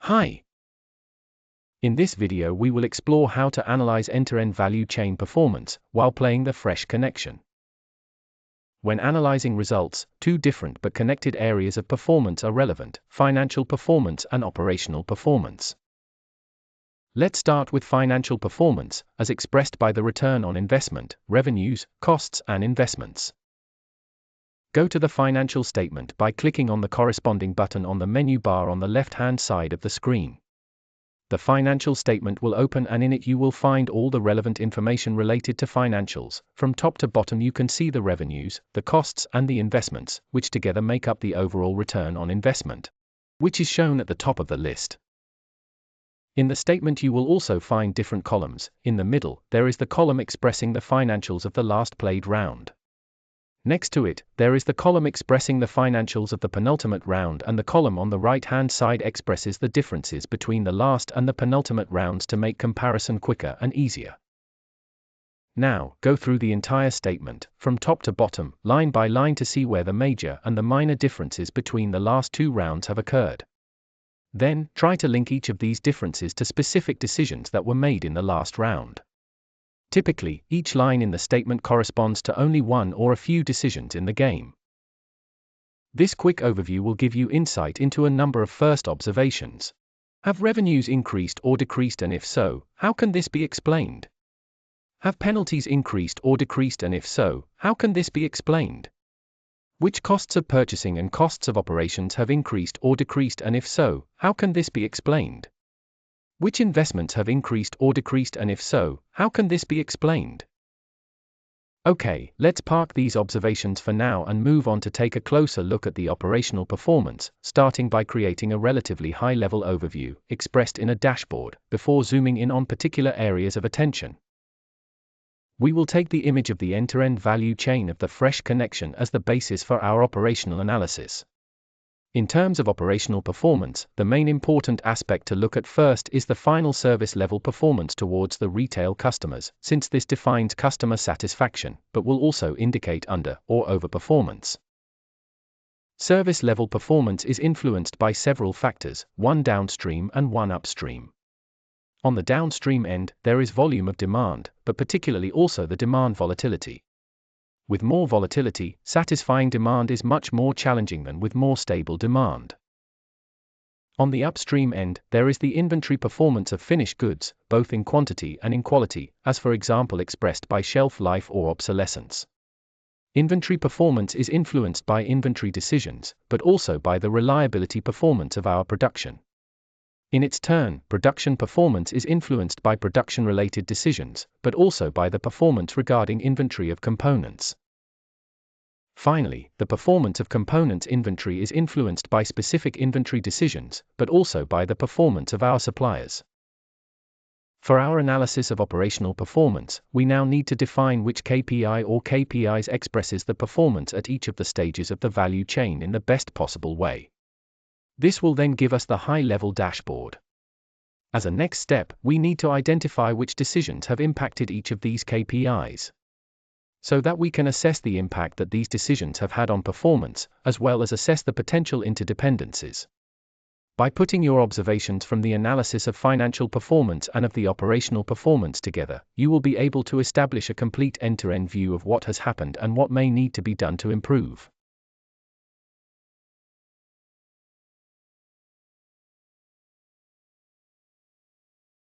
Hi. In this video we will explore how to analyze end-to-end value chain performance while playing the fresh connection. When analyzing results, two different but connected areas of performance are relevant: financial performance and operational performance. Let's start with financial performance, as expressed by the return on investment, revenues, costs, and investments. Go to the financial statement by clicking on the corresponding button on the menu bar on the left-hand side of the screen. The financial statement will open, and in it you will find all the relevant information related to financials. From top to bottom you can see the revenues, the costs, and the investments, which together make up the overall return on investment, which is shown at the top of the list. In the statement you will also find different columns. In the middle, there is the column expressing the financials of the last played round. Next to it, there is the column expressing the financials of the penultimate round, and the column on the right-hand side expresses the differences between the last and the penultimate rounds to make comparison quicker and easier. Now, go through the entire statement, from top to bottom, line by line, to see where the major and the minor differences between the last two rounds have occurred. Then, try to link each of these differences to specific decisions that were made in the last round. Typically, each line in the statement corresponds to only one or a few decisions in the game. This quick overview will give you insight into a number of first observations. Have revenues increased or decreased, and if so, how can this be explained? Have penalties increased or decreased, and if so, how can this be explained? Which costs of purchasing and costs of operations have increased or decreased, and if so, how can this be explained? Which investments have increased or decreased, and if so, how can this be explained? Okay, let's park these observations for now and move on to take a closer look at the operational performance, starting by creating a relatively high-level overview, expressed in a dashboard, before zooming in on particular areas of attention. We will take the image of the end-to-end value chain of the fresh connection as the basis for our operational analysis. In terms of operational performance, the main important aspect to look at first is the final service level performance towards the retail customers, since this defines customer satisfaction, but will also indicate under or overperformance. Service level performance is influenced by several factors, one downstream and one upstream. On the downstream end, there is volume of demand, but particularly also the demand volatility. With more volatility, satisfying demand is much more challenging than with more stable demand. On the upstream end, there is the inventory performance of finished goods, both in quantity and in quality, as for example expressed by shelf life or obsolescence. Inventory performance is influenced by inventory decisions, but also by the reliability performance of our production. In its turn, production performance is influenced by production-related decisions, but also by the performance regarding inventory of components. Finally, the performance of components inventory is influenced by specific inventory decisions, but also by the performance of our suppliers. For our analysis of operational performance, we now need to define which KPI or KPIs expresses the performance at each of the stages of the value chain in the best possible way. This will then give us the high-level dashboard. As a next step, we need to identify which decisions have impacted each of these KPIs, so that we can assess the impact that these decisions have had on performance, as well as assess the potential interdependencies. By putting your observations from the analysis of financial performance and of the operational performance together, you will be able to establish a complete end-to-end view of what has happened and what may need to be done to improve.